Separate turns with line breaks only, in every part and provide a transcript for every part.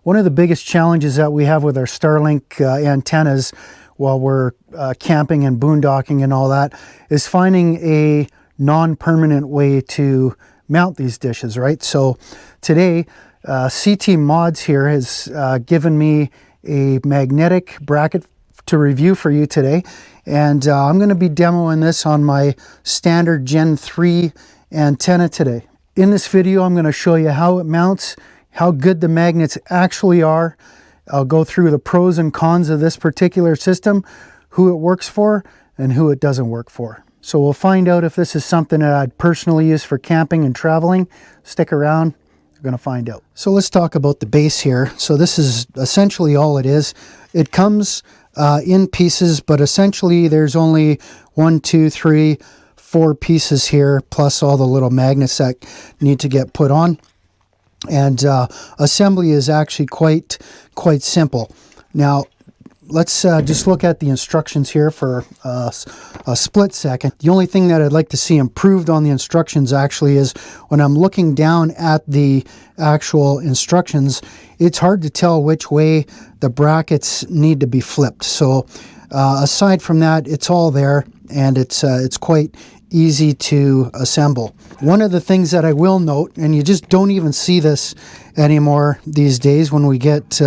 One of the biggest challenges that we have with our Starlink antennas while we're camping and boondocking and all that is finding a non-permanent way to mount these dishes, right? So today, CT Mods here has given me a magnetic bracket to review for you today. And I'm going to be demoing this on my standard Gen 3 antenna today. In this video, I'm going to show you how it mounts, how good the magnets actually are. I'll go through the pros and cons of this particular system, who it works for, and who it doesn't work for. So we'll find out if this is something that I'd personally use for camping and traveling. Stick around, we're going to find out. So let's talk about the base here. So this is essentially all it is. It comes in pieces, but essentially there's only 1, 2, 3, 4 pieces here, plus all the little magnets that need to get put on. And assembly is actually quite simple. Now let's just look at the instructions here for a split second. The only thing that I'd like to see improved on the instructions actually is when I'm looking down at the actual instructions, it's hard to tell which way the brackets need to be flipped. So aside from that, it's all there, and it's quite easy to assemble. One of the things that I will note, and you just don't even see this anymore these days when we get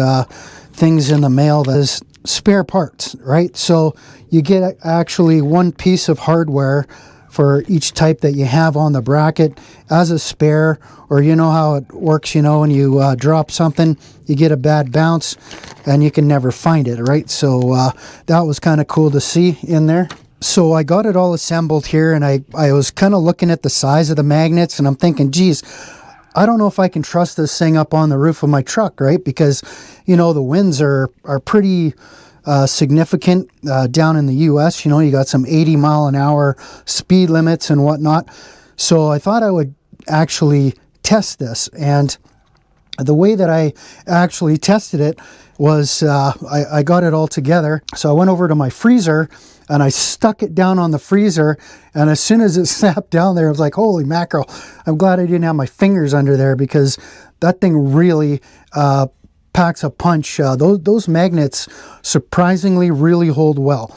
things in the mail, that is spare parts, right? So you get actually one piece of hardware for each type that you have on the bracket as a spare, or you know how it works, you know, when you drop something, you get a bad bounce and you can never find it, right? So that was kind of cool to see in there. So I got it all assembled here, and I was kind of looking at the size of the magnets, and I'm thinking, geez, I don't know if I can trust this thing up on the roof of my truck, right? Because, you know, the winds are pretty significant down in the US. You know, you got some 80-mile-an-hour speed limits and whatnot. So I thought I would actually test this. And the way that I actually tested it was I got it all together. So I went over to my freezer and I stuck it down on the freezer, and as soon as it snapped down there, I was like, holy mackerel, I'm glad I didn't have my fingers under there, because that thing really packs a punch. Those magnets surprisingly really hold well.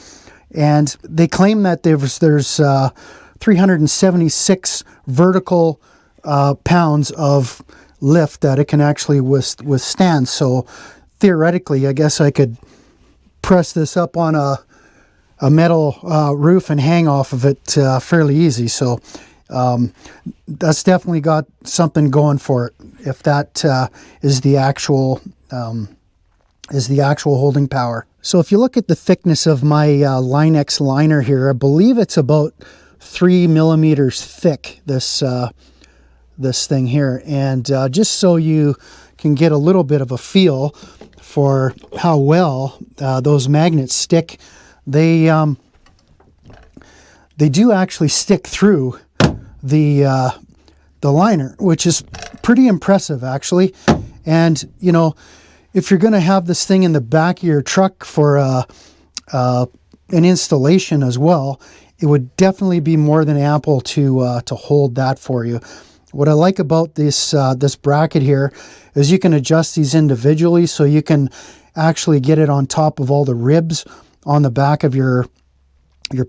And they claim that there's 376 vertical pounds of lift that it can actually withstand. So theoretically, I guess I could press this up on a metal roof and hang off of it fairly easy. So that's definitely got something going for it, if that is the actual holding power. So if you look at the thickness of my Line-X liner here, I believe it's about 3 millimeters thick, this thing here. And just so you can get a little bit of a feel for how well those magnets stick, they do actually stick through the liner, which is pretty impressive actually. And you know, if you're going to have this thing in the back of your truck for an installation as well, it would definitely be more than ample to hold that for you. What I like about this bracket here is you can adjust these individually, so you can actually get it on top of all the ribs on the back of your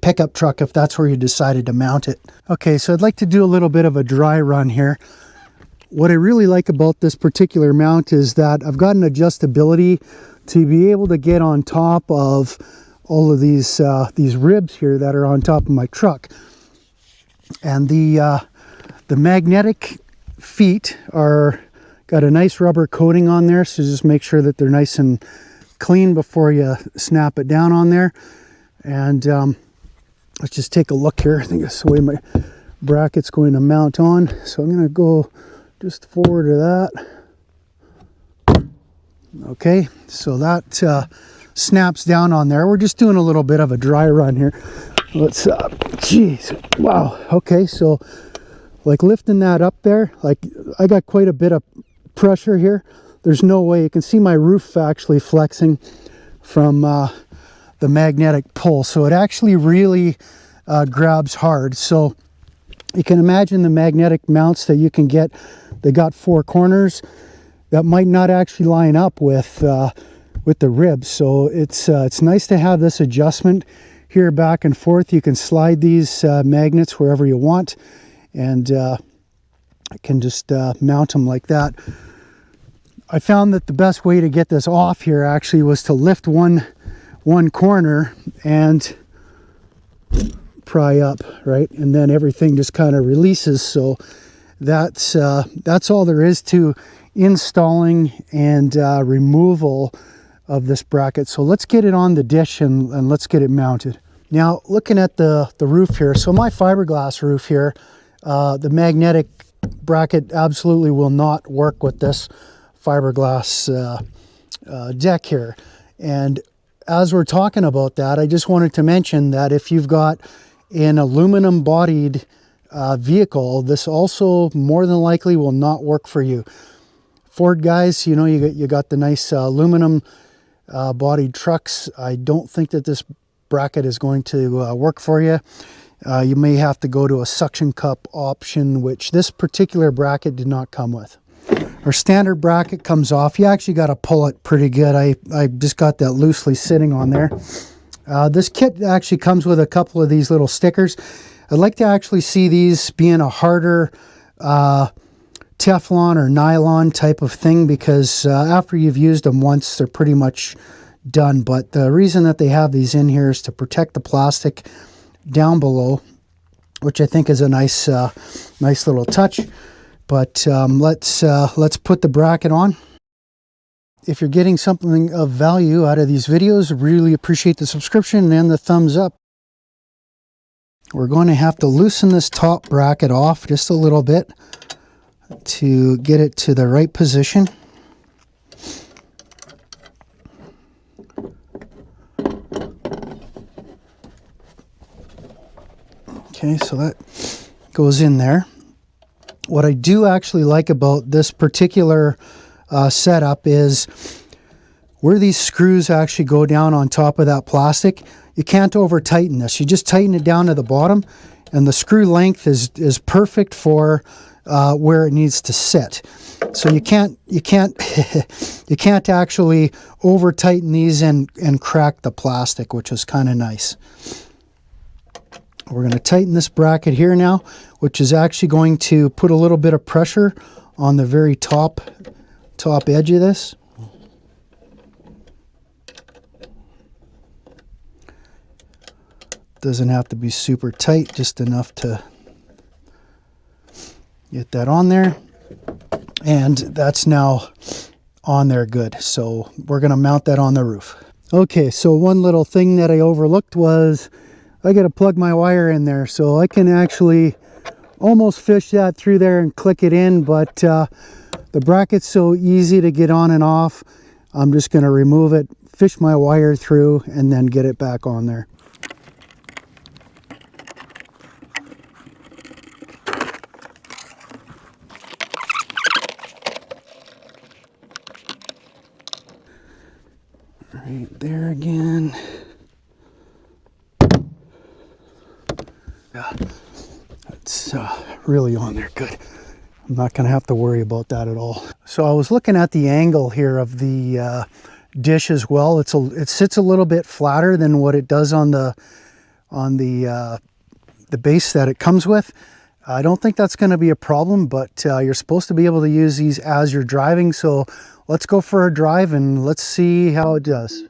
pickup truck if that's where you decided to mount it. Okay, so I'd like to do a little bit of a dry run here. What I really like about this particular mount is that I've got an adjustability to be able to get on top of all of these ribs here that are on top of my truck. And the magnetic feet are got a nice rubber coating on there, so just make sure that they're nice and clean before you snap it down on there. And let's just take a look here. I think that's the way my bracket's going to mount on. So I'm going to go just forward to that. Okay, so that snaps down on there. We're just doing a little bit of a dry run here. Let's, geez, wow. Okay, so like lifting that up there, like I got quite a bit of pressure here. There's no way. You can see my roof actually flexing from the magnetic pull. So it actually really grabs hard. So you can imagine the magnetic mounts that you can get. They got 4 corners. that might not actually line up with the ribs. So it's nice to have this adjustment here back and forth. You can slide these magnets wherever you want, and I can just mount them like that. I found that the best way to get this off here actually was to lift one corner and pry up, right? And then everything just kind of releases. So that's all there is to installing and removal of this bracket. So let's get it on the dish and let's get it mounted. Now, looking at the roof here, so my fiberglass roof here, the magnetic bracket absolutely will not work with this fiberglass deck here. And as we're talking about that, I just wanted to mention that if you've got an aluminum bodied vehicle, this also more than likely will not work for you. Ford guys, you know, you got the nice aluminum bodied trucks. I don't think that this bracket is going to work for you. You may have to go to a suction cup option, which this particular bracket did not come with. Our standard bracket comes off. You actually got to pull it pretty good. I just got that loosely sitting on there. This kit actually comes with a couple of these little stickers. I'd like to actually see these being a harder Teflon or nylon type of thing, because after you've used them once, they're pretty much done. But the reason that they have these in here is to protect the plastic down below, which I think is a nice little touch. But let's put the bracket on. If you're getting something of value out of these videos, really appreciate the subscription and the thumbs up. We're going to have to loosen this top bracket off just a little bit to get it to the right position. Okay, so that goes in there. What I do actually like about this particular setup is where these screws actually go down on top of that plastic. You can't over tighten this. You just tighten it down to the bottom, and the screw length is perfect for where it needs to sit. So you can't you can't actually over tighten these and crack the plastic, which is kind of nice. We're going to tighten this bracket here now, which is actually going to put a little bit of pressure on the very top edge of this. Doesn't have to be super tight, just enough to get that on there. And that's now on there good. So we're going to mount that on the roof. Okay, so one little thing that I overlooked was I got to plug my wire in there, so I can actually almost fish that through there and click it in, but the bracket's so easy to get on and off. I'm just going to remove it, fish my wire through, and then get it back on there. Right there again. Yeah, it's really on there good. I'm not going to have to worry about that at all. So I was looking at the angle here of the dish as well. It sits a little bit flatter than what it does on the base that it comes with. I don't think that's going to be a problem, but you're supposed to be able to use these as you're driving. So let's go for a drive and let's see how it does.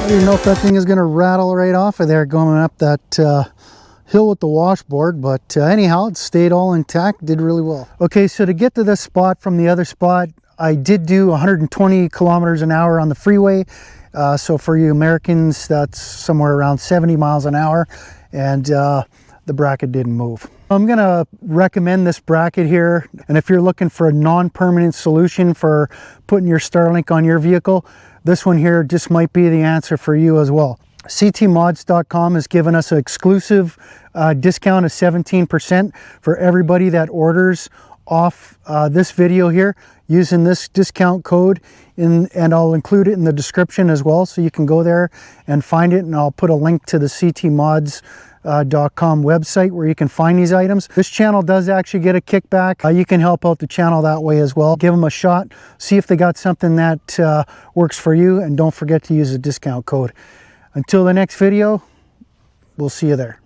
I don't even know if that thing is going to rattle right off of there going up that hill with the washboard, but anyhow, it stayed all intact, did really well. Okay, so to get to this spot from the other spot, I did do 120 kilometers an hour on the freeway. So for you Americans, that's somewhere around 70 miles an hour, and the bracket didn't move. I'm gonna recommend this bracket here, and if you're looking for a non-permanent solution for putting your Starlink on your vehicle, this one here just might be the answer for you as well. ctmods.com has given us an exclusive discount of 17% for everybody that orders off this video here using this discount code, and I'll include it in the description as well, so you can go there and find it, and I'll put a link to the ctmods.com website where you can find these items. This channel does actually get a kickback. You can help out the channel that way as well. Give them a shot, see if they got something that works for you, and don't forget to use the discount code. Until the next video, we'll see you there.